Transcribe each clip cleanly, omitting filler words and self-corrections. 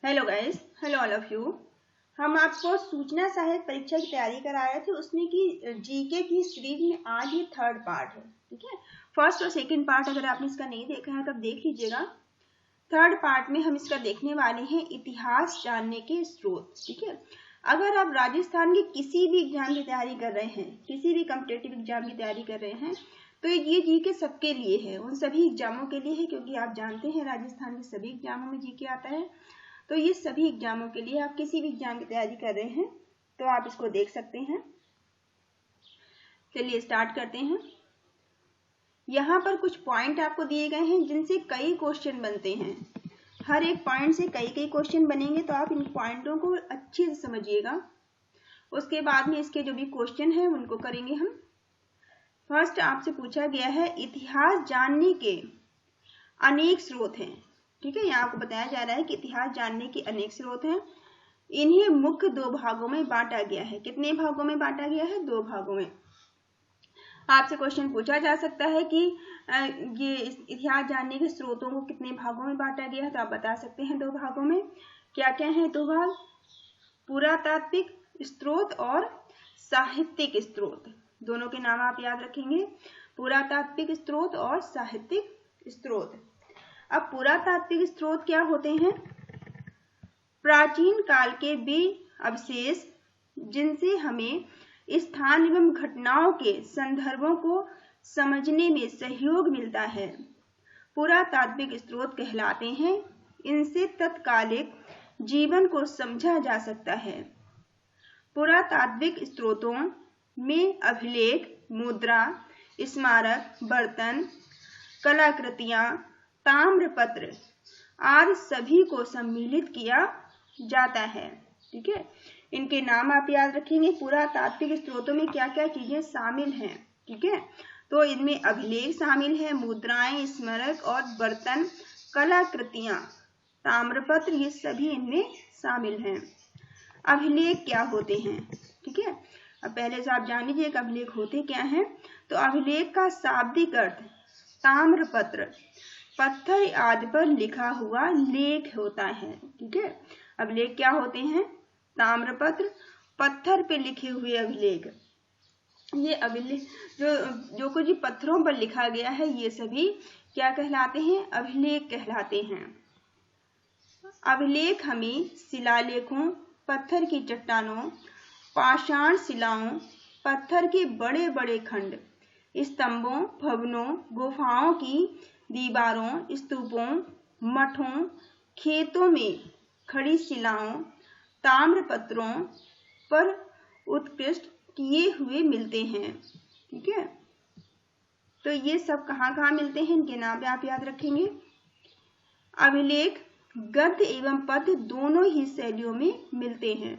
Hello guys, hello all of you. हम आपको सूचना सहायक परीक्षा की तैयारी करा रहे थे, उसमें की जीके की सीरीज में आज ये थर्ड पार्ट है। ठीक है, फर्स्ट और सेकंड पार्ट अगर आपने इसका नहीं देखा है तो देख लीजिएगा। थर्ड पार्ट में हम इसका देखने वाले हैं इतिहास जानने के स्रोत। ठीक है, अगर आप राजस्थान के किसी भी एग्जाम की तैयारी कर रहे हैं, किसी भी कॉम्पिटेटिव एग्जाम की तैयारी कर रहे हैं, तो ये जीके सबके लिए है, उन सभी एग्जामों के लिए है, क्योंकि आप जानते हैं राजस्थान के सभी एग्जामों में जीके आता है। तो ये सभी एग्जामों के लिए, आप किसी भी एग्जाम की तैयारी कर रहे हैं तो आप इसको देख सकते हैं। चलिए स्टार्ट करते हैं। यहाँ पर कुछ पॉइंट आपको दिए गए हैं जिनसे कई क्वेश्चन बनते हैं। हर एक पॉइंट से कई क्वेश्चन बनेंगे, तो आप इन पॉइंटों को अच्छे से समझिएगा। उसके बाद में इसके जो भी क्वेश्चन है उनको करेंगे हम। फर्स्ट आपसे पूछा गया है इतिहास जानने के अनेक स्रोत हैं। ठीक है, यहाँ आपको बताया जा रहा है कि इतिहास जानने के अनेक स्रोत हैं। इन्हें मुख्य दो भागों में बांटा गया है। कितने भागों में बांटा गया है? दो भागों में। आपसे क्वेश्चन पूछा जा सकता है कि ये इतिहास जानने के स्रोतों को कितने भागों में बांटा गया है, तो आप बता सकते हैं दो भागों में। क्या क्या है दो भाग? पुरातात्विक स्रोत और साहित्यिक स्रोत। दोनों के नाम आप याद रखेंगे, पुरातात्विक स्रोत और साहित्यिक स्रोत। अब पुरातात्विक स्रोत क्या होते हैं? प्राचीन काल के वे अवशेष जिनसे हमें स्थान एवं घटनाओं के संदर्भों को समझने में सहयोग मिलता है, पुरातात्विक स्रोत कहलाते हैं। इनसे तत्कालिक जीवन को समझा जा सकता है। पुरातात्विक स्रोतों में अभिलेख, मुद्रा, स्मारक, बर्तन, कलाकृतियां, ताम्रपत्र आदि सभी को सम्मिलित किया जाता है। ठीक है, इनके नाम आप याद रखेंगे। पुरातात्विक स्रोतों में क्या क्या चीजें शामिल हैं? ठीक है, तो इनमें अभिलेख शामिल है, मुद्राएं, स्मारक और बर्तन, कलाकृतियां, ताम्रपत्र, ये सभी इनमें शामिल हैं। अभिलेख क्या होते हैं? ठीक है, अब पहले से आप जान लीजिए अभिलेख होते क्या हैं। तो अभिलेख का शाब्दिक अर्थ ताम्रपत्र, पत्थर आदि पर लिखा हुआ लेख होता है। ठीक है, अभिलेख क्या होते हैं? ताम्रपत्र, पत्थर पे लिखे हुए अभिलेख। ये अभिलेख जो कुछ पत्थरों पर लिखा गया है, ये सभी क्या कहलाते हैं? अभिलेख कहलाते हैं। अभिलेख हमें शिलालेखों, पत्थर की चट्टानों, पाषाण शिलाओं, पत्थर के बड़े बड़े खंड, स्तंभों, भवनों, गुफाओं की दीवारों, स्तूपों, मठों, खेतों में खड़ी शिलाओं, ताम्रपत्रों पर उत्कृष्ट किए हुए मिलते हैं। ठीक है, तो ये सब कहाँ कहाँ मिलते हैं, इनके नाम आप याद रखेंगे। अभिलेख गद्य एवं पद्य दोनों ही शैलियों में मिलते हैं।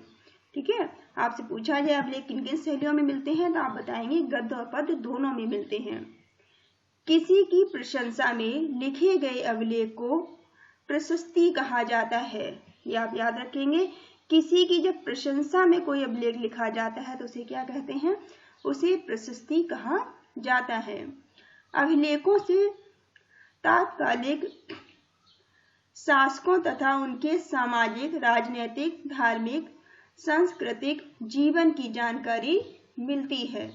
ठीक है, आपसे पूछा जाए अभिलेख किन किन शैलियों में मिलते हैं, तो आप बताएंगे गद्य और पद्य दोनों में मिलते हैं। किसी की प्रशंसा में लिखे गए अभिलेख को प्रशस्ति कहा जाता है। ये आप याद रखेंगे। किसी की जब प्रशंसा में कोई अभिलेख लिखा जाता है तो उसे क्या कहते हैं? उसे प्रशस्ति कहा जाता है। अभिलेखों से तात्कालिक शासकों तथा उनके सामाजिक, राजनीतिक, धार्मिक, सांस्कृतिक जीवन की जानकारी मिलती है।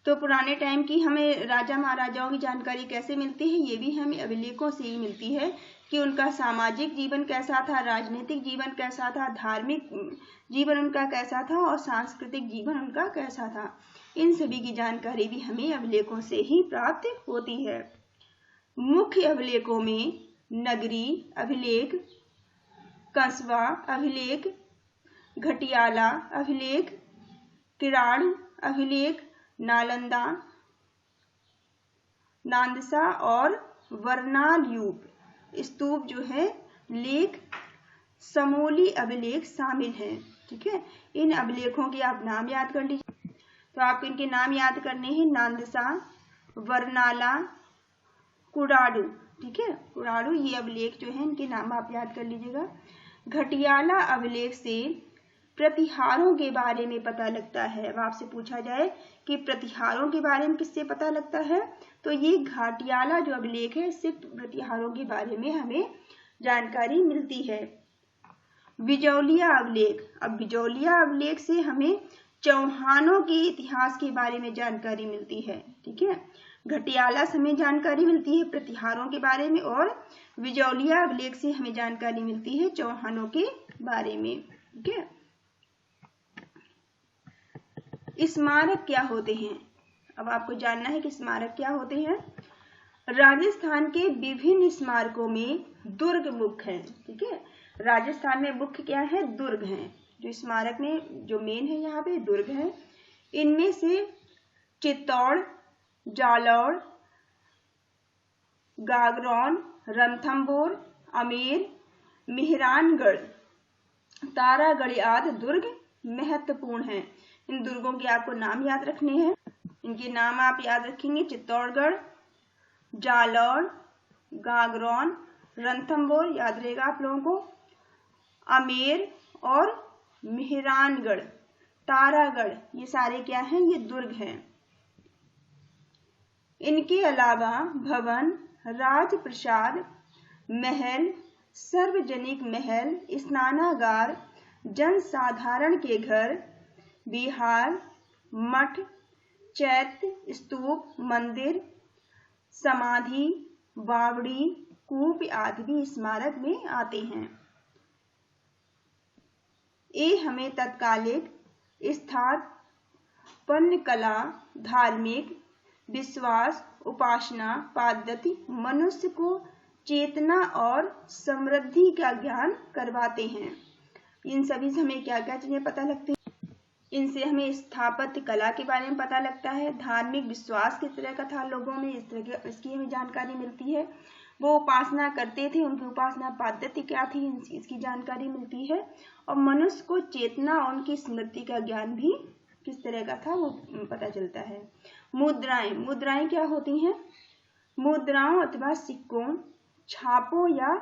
तो पुराने टाइम की हमें राजा महाराजाओं की जानकारी कैसे मिलती है? ये भी हमें अभिलेखों से ही मिलती है कि उनका सामाजिक जीवन कैसा था, राजनीतिक जीवन कैसा था, धार्मिक जीवन उनका कैसा था और सांस्कृतिक जीवन उनका कैसा था। इन सभी की जानकारी भी हमें अभिलेखों से ही प्राप्त होती है। मुख्य अभिलेखों में नगरी अभिलेख, कस्बा अभिलेख, घटियाला अभिलेख, किराण अभिलेख, नालंदा, नांदसा और वर्णालयूप स्तूप जो है लेख, समोली अभिलेख शामिल हैं। ठीक है, इन अभिलेखों के आप नाम याद कर लीजिए। तो आपको इनके नाम याद करने हैं, नांदसा, वर्नाला, कुराडू। ठीक है, कुराडू ये अभिलेख जो है इनके नाम आप याद कर लीजिएगा। घटियाला अभिलेख से प्रतिहारों के बारे में पता लगता है। अब आपसे पूछा जाए कि प्रतिहारों के बारे में किससे पता लगता है, तो ये घटियाला जो अभिलेख है इससे प्रतिहारों के बारे में हमें जानकारी मिलती है। बिजौलिया अभिलेख। अब बिजौलिया अभिलेख से हमें चौहानों के इतिहास के बारे में जानकारी मिलती है। ठीक है, घटियाला से हमें जानकारी मिलती है प्रतिहारों के बारे में, और बिजौलिया अभिलेख से हमें जानकारी मिलती है चौहानों के बारे में। ठीक है, स्मारक क्या होते हैं? अब आपको जानना है कि स्मारक क्या होते हैं। राजस्थान के विभिन्न स्मारकों में दुर्ग मुख्य हैं। ठीक है, राजस्थान में मुख्य क्या है? दुर्ग हैं। जो स्मारक में जो मेन है यहाँ पे दुर्ग है। इनमें से चित्तौड़, जालौर, गागरौन, रणथंभौर, आमेर, मेहरानगढ़, तारागढ़ आदि दुर्ग महत्वपूर्ण हैं। इन दुर्गों के आपको नाम याद रखने हैं। इनके नाम आप याद रखेंगे, चित्तौड़गढ़, जालौर, गागरौन, रणथंभौर याद रहेगा आप लोगों को, आमेर और मेहरानगढ़, तारागढ़, ये सारे क्या हैं? ये दुर्ग हैं। इनके अलावा भवन, राजप्रसाद, महल, सार्वजनिक महल, स्नानागार, जनसाधारण के घर, विहार, मठ, चैत्य, स्तूप, मंदिर, समाधि, बावड़ी, कूप आदि भी स्मारक में आते हैं। ये हमें तत्कालिक स्थापत्य कला, धार्मिक विश्वास, उपासना पद्धति, मनुष्य को चेतना और समृद्धि का ज्ञान करवाते हैं। इन सभी से हमें क्या क्या चीजें पता लगती हैं? इनसे हमें स्थापत्य कला के बारे में पता लगता है, धार्मिक विश्वास किस तरह का था लोगों में, इस तरह की इसकी हमें जानकारी मिलती है। वो उपासना करते थे, उनकी उपासना पद्धति क्या थी, इसकी जानकारी मिलती है। और मनुष्य को चेतना और उनकी स्मृति का ज्ञान भी किस तरह का था वो पता चलता है। मुद्राएं, मुद्राएं क्या होती हैं? मुद्राओं अथवा सिक्कों, छापों या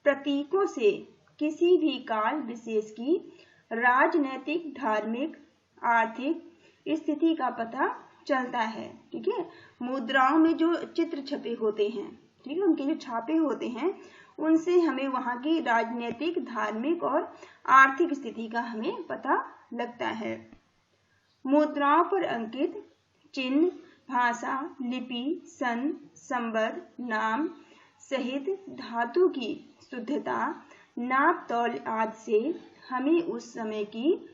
प्रतीकों से किसी भी काल विशेष की राजनैतिक, धार्मिक, आर्थिक स्थिति का पता चलता है। ठीक है, मुद्राओं में जो चित्र छपे होते हैं, ठीक है, उनके जो छापे होते हैं, उनसे हमें वहां की राजनीतिक, धार्मिक और आर्थिक स्थिति का हमें पता लगता है। मुद्राओं पर अंकित चिन्ह, भाषा, लिपि, सन, संबद्ध, नाम सहित धातु की शुद्धता, नाप तौल आदि से हमें उस समय की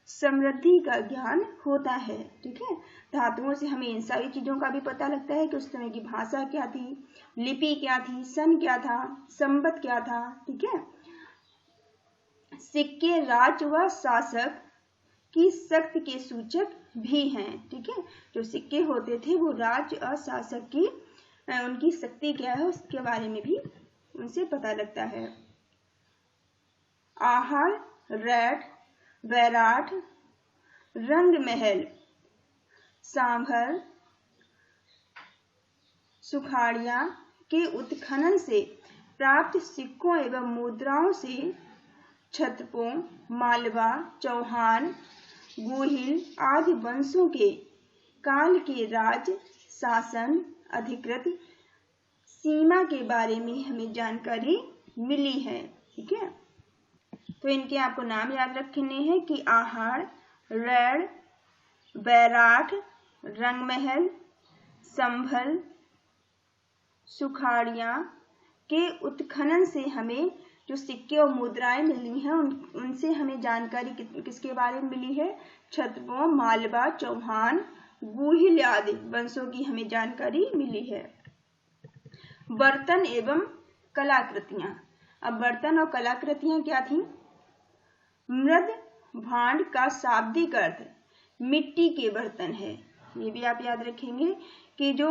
समृद्धि का ज्ञान होता है। ठीक है, धातुओं से हमें इन सारी चीजों का भी पता लगता है कि उस समय की भाषा क्या थी, लिपि क्या थी, सन क्या था, संबद्ध क्या था। ठीक है, सिक्के राज व शासक की शक्ति के सूचक भी हैं। ठीक है, जो सिक्के होते थे वो राज और शासक की उनकी शक्ति क्या है उसके बारे में भी उनसे पता लगता है। आहार, रैट, वैराट, रंग महल, सांभर, सुखाड़िया के उत्खनन से प्राप्त सिक्कों एवं मुद्राओं से क्षत्रपों, मालवा, चौहान, गुहिल आदि वंशों के काल के राज शासन, अधिकृत सीमा के बारे में हमें जानकारी मिली है। ठीक है, तो इनके आपको नाम याद रखने हैं कि आहार, रैड़, बैराठ, रंगमहल, संभल, सुखाड़िया के उत्खनन से हमें जो सिक्के और मुद्राएं मिली हैं उनसे हमें जानकारी किसके बारे में मिली है? क्षत्रपों, मालवा, चौहान, गुहिल आदि वंशों की हमें जानकारी मिली है। बर्तन एवं कलाकृतियां। अब बर्तन और कलाकृतियां क्या थी? मृद भांड का शाब्दिक अर्थ मिट्टी के बर्तन है। ये भी आप याद रखेंगे कि जो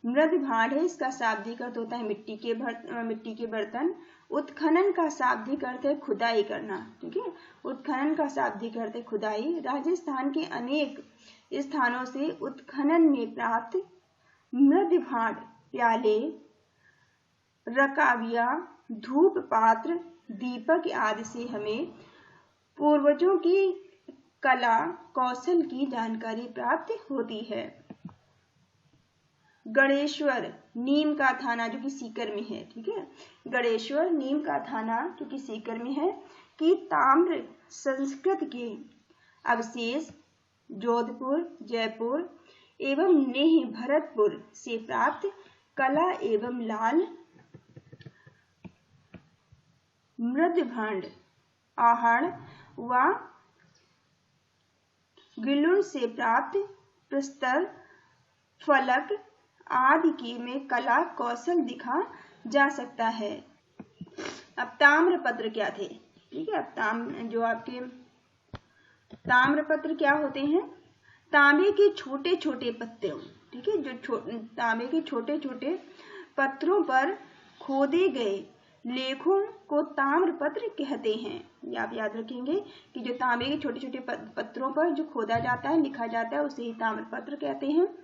मृद भांड है इसका शाब्दिक अर्थ होता है मिट्टी के बर्तन। उत्खनन का शाब्दिक अर्थ है खुदाई करना। ठीक है, उत्खनन का शाब्दिक अर्थ है खुदाई। राजस्थान के अनेक स्थानों से उत्खनन में प्राप्त मृद भांड, प्याले, रकाबिया, धूप पात्र, दीपक आदि से हमें पूर्वजों की कला कौशल की जानकारी प्राप्त होती है। गणेश्वर नीम का थाना जो कि सीकर में है, ठीक है, गणेश्वर नीम का थाना जो कि सीकर में है, कि ताम्र संस्कृत के अवशेष जोधपुर, जयपुर एवं नेह भरतपुर से प्राप्त कला एवं लाल मृदभांड आहड़ व गिलुन से प्राप्त प्रस्तर फलक आदि की में कला कौशल दिखा जा सकता है। अब ताम्रपत्र क्या थे, ठीक है, अब जो आपके ताम्रपत्र क्या होते हैं, तांबे के छोटे छोटे पत्तों, ठीक है, जो तांबे के छोटे छोटे पत्रों पर खोदे गए लेखों को ताम्रपत्र कहते हैं। ये आप याद रखेंगे कि जो तांबे के छोटे छोटे पत्रों पर जो खोदा जाता है, लिखा जाता है, उसे ही ताम्रपत्र कहते हैं।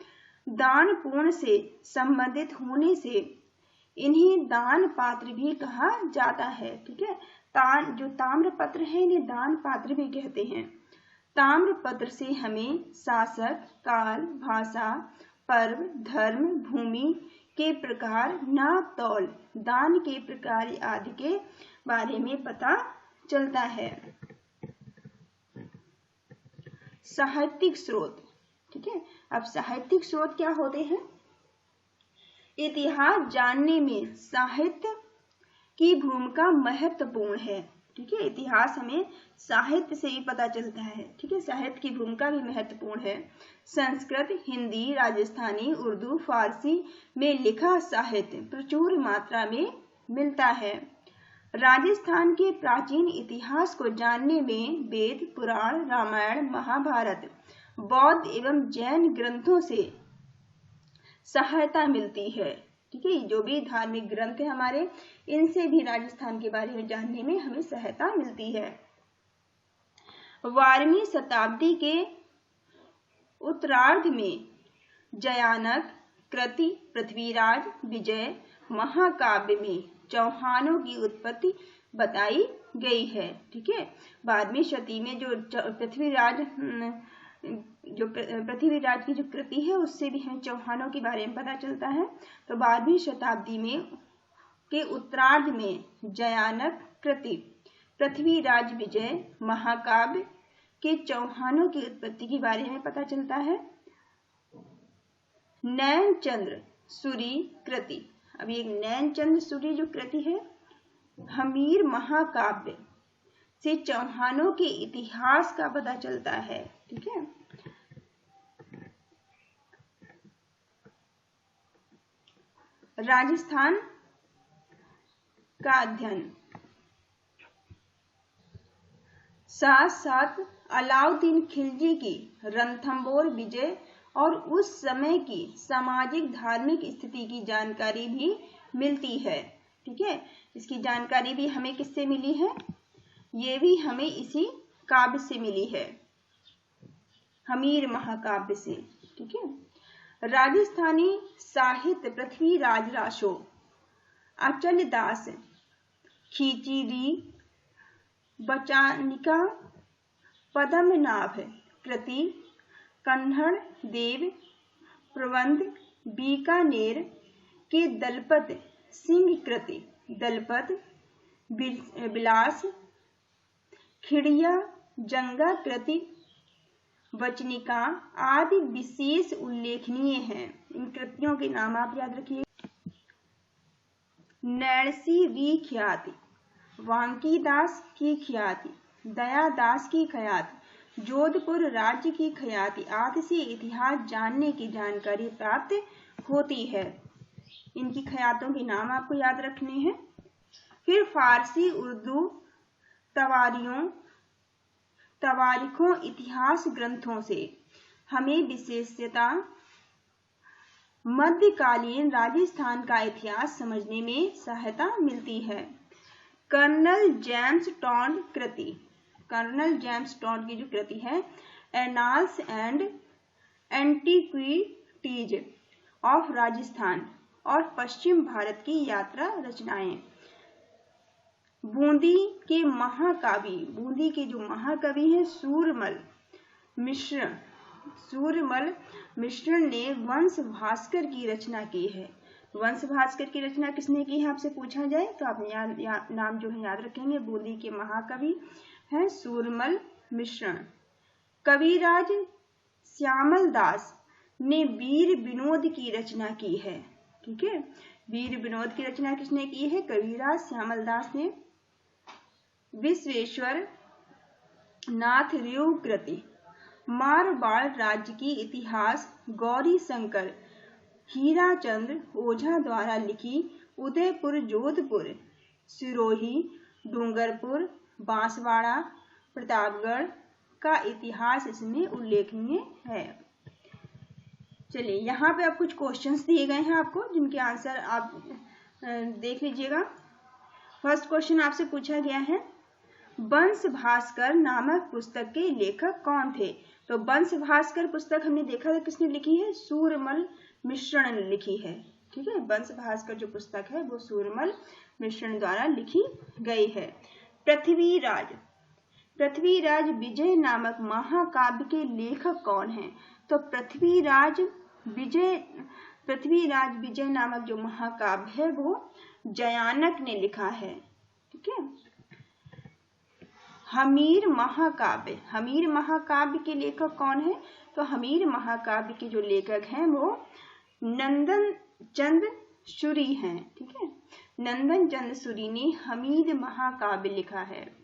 दान पुण्य से संबंधित होने से इन्हें दान पात्र भी कहा जाता है, ठीक है, जो ताम्रपत्र है इन्हें दान पात्र भी कहते हैं। ताम्रपत्र से हमें शासक, काल, भाषा, पर्व, धर्म, भूमि के प्रकार, नाप तौल, दान के प्रकार आदि के बारे में पता चलता है। साहित्यिक स्रोत, ठीक है, अब साहित्यिक स्रोत क्या होते हैं, इतिहास जानने में साहित्य की भूमिका महत्वपूर्ण है, ठीक है, इतिहास हमें साहित्य से ही पता चलता है, ठीक है, साहित्य की भूमिका भी महत्वपूर्ण है। संस्कृत, हिंदी, राजस्थानी, उर्दू, फारसी में लिखा साहित्य प्रचुर मात्रा में मिलता है। राजस्थान के प्राचीन इतिहास को जानने में वेद, पुराण, रामायण, महाभारत, बौद्ध एवं जैन ग्रंथों से सहायता मिलती है, ठीक है, जो भी धार्मिक ग्रंथ है हमारे, इनसे भी राजस्थान के बारे में जानने में हमें सहायता मिलती है। 12वीं शताब्दी के उत्तरार्ध में जयानक कृति पृथ्वीराज विजय महाकाव्य में चौहानों की उत्पत्ति बताई गई है, ठीक है, 12वीं शती में जो पृथ्वीराज की जो कृति है उससे भी हमें चौहानों के बारे में पता चलता है। तो 12वीं शताब्दी में के उत्तरार्ध में जयानक कृति पृथ्वीराज विजय महाकाव्य के चौहानों की उत्पत्ति के बारे में पता चलता है। नैनचंद्र सूरी कृति, अब ये नैनचंद्र सूरी जो कृति है हमीर महाकाव्य से चौहानों के इतिहास का पता चलता है, ठीक है। राजस्थान का अध्ययन, साथ साथ अलाउद्दीन खिलजी की रणथंबोर विजय और उस समय की सामाजिक धार्मिक स्थिति की जानकारी भी मिलती है, ठीक है, इसकी जानकारी भी हमें किससे मिली है, ये भी हमें इसी काव्य से मिली है, हमीर महाकाव्य से, ठीक है। राजस्थानी साहित्य पृथ्वीराज रासो, अचल दास खींचीरी, बचानिका पद्मनाभ कृति, कन्नड़ देव प्रबंध, बीकानेर के दलपत सिंह कृति, दलपत बिलास, खिड़िया जंगा कृति, वचनिका आदि विशेष उल्लेखनीय हैं। इन कृतियों के नाम आप याद रखिए। नैणसी री ख्याति, वांकी दास की ख्याति, दया दास की ख्याति, जोधपुर राज्य की ख्याति आदि से इतिहास जानने की जानकारी प्राप्त होती है। इनकी ख्यातों के नाम आपको याद रखने हैं। फिर फारसी, उर्दू, तवारीखों इतिहास ग्रंथों से हमें विशेषता मध्यकालीन राजस्थान का इतिहास समझने में सहायता मिलती है। कर्नल जेम्स टॉन्ड कृति, कर्नल जेम्स टॉन्ड की जो कृति है annals and antiquities of Rajasthan और पश्चिम भारत की यात्रा रचनाएं। बूंदी के जो महाकवि हैं सूरमल मिश्र सूरमल मिश्रण ने वंश भास्कर की रचना की है। वंश भास्कर की रचना किसने की है आपसे पूछा जाए तो आप नाम जो है याद रखेंगे। बूंदी के महाकवि है सूरमल मिश्रण। कविराज श्यामल दास ने वीर विनोद की रचना की है। ठीक है, वीर विनोद की रचना किसने की है? कविराज श्यामल दास ने। विश्वेश्वर नाथ रेव कृति मारवाड़ राज्य की इतिहास गौरी शंकर हीराचंद्र ओझा द्वारा लिखी उदयपुर, जोधपुर, सिरोही, डूंगरपुर, बांसवाड़ा, प्रतापगढ़ का इतिहास इसमें उल्लेखनीय है। चलिए यहाँ पे अब कुछ क्वेश्चंस दिए गए हैं आपको, जिनके आंसर आप देख लीजिएगा। फर्स्ट क्वेश्चन आपसे पूछा गया है, वंश भास्कर नामक पुस्तक के लेखक कौन थे? तो वंश भास्कर पुस्तक हमने देखा था किसने लिखी है? सूरमल मिश्रण ने लिखी है। ठीक है, वंश भास्कर जो पुस्तक है वो सूरमल मिश्रण द्वारा लिखी गई है। पृथ्वीराज विजय नामक महाकाव्य के लेखक कौन है? तो पृथ्वीराज विजय नामक जो महाकाव्य है वो जयानक ने लिखा है। ठीक है। हमीर महाकाव्य के लेखक कौन है? तो हमीर महाकाव्य के जो लेखक हैं वो नंदन चंद सूरी हैं। ठीक है, नंदन चंद सूरी ने हमीर महाकाव्य लिखा है।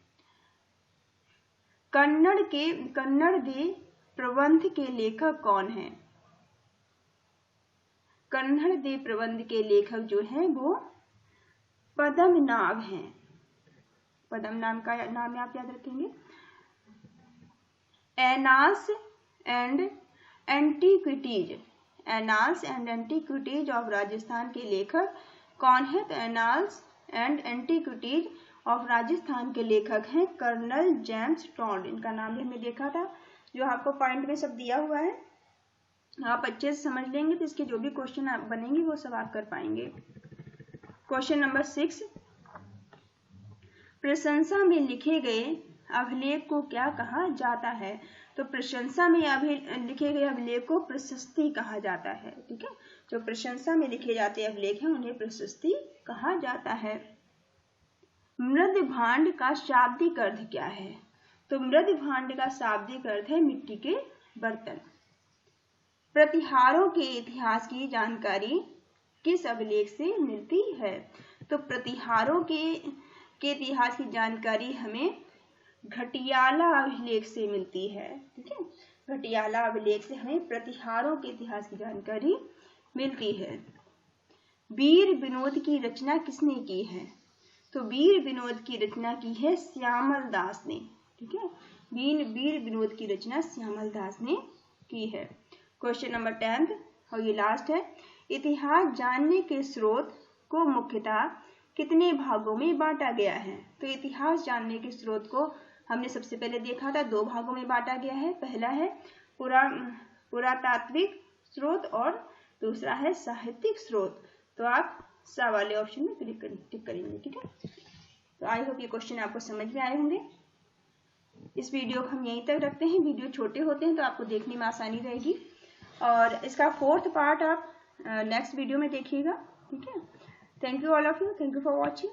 कन्नड़ दे प्रबंध के लेखक कौन है? कन्नड़ दे प्रबंध के लेखक जो हैं वो पद्मनाभ हैं। पद्मनाभ का नाम आप याद रखेंगे। Annals and antiquities of Rajasthan के लेखक कौन है? तो annals and antiquities of Rajasthan के लेखक हैं कर्नल जेम्स टॉड। इनका नाम भी हमने देखा था, जो आपको पॉइंट में सब दिया हुआ है। आप अच्छे से समझ लेंगे तो इसके जो भी क्वेश्चन आप बनेंगे वो सब आप कर पाएंगे। क्वेश्चन नंबर 6, प्रशंसा में लिखे गए अभिलेख को क्या कहा जाता है? तो प्रशंसा में लिखे गए अभिलेख को प्रशस्ति कहा जाता है। ठीक है, जो प्रशंसा में लिखे जाते अभिलेख हैं उन्हें प्रशस्ति कहा जाता है। मृद भांड का शाब्दिक अर्थ क्या है? तो मृद भांड का शाब्दिक अर्थ है मिट्टी के बर्तन। प्रतिहारों के इतिहास की जानकारी किस अभिलेख से मिलती है? तो प्रतिहारों के इतिहास की जानकारी हमें घटियाला अभिलेख से मिलती है। ठीक है, घटियाला अभिलेख से हमें प्रतिहारों के इतिहास की जानकारी मिलती है। वीर विनोद की रचना किसने की है? तो वीर विनोद की रचना की है श्यामल दास ने। ठीक है, वीर विनोद की रचना श्यामल दास ने की है। क्वेश्चन नंबर 10 और ये लास्ट है, इतिहास जानने के स्रोत को मुख्यतः कितने भागों में बांटा गया है? तो इतिहास जानने के स्रोत को हमने सबसे पहले देखा था 2 भागों में बांटा गया है। पहला है पुरातात्विक स्रोत और दूसरा है साहित्यिक स्रोत। तो आप सा वाले ऑप्शन में टिक करेंगे। ठीक है, तो आई होप ये क्वेश्चन आपको समझ में आए होंगे। इस वीडियो को हम यहीं तक रखते हैं। वीडियो छोटे होते हैं तो आपको देखने में आसानी रहेगी, और इसका 4th पार्ट आप नेक्स्ट वीडियो में देखिएगा। ठीक है, thank you all of you, thank you for watching.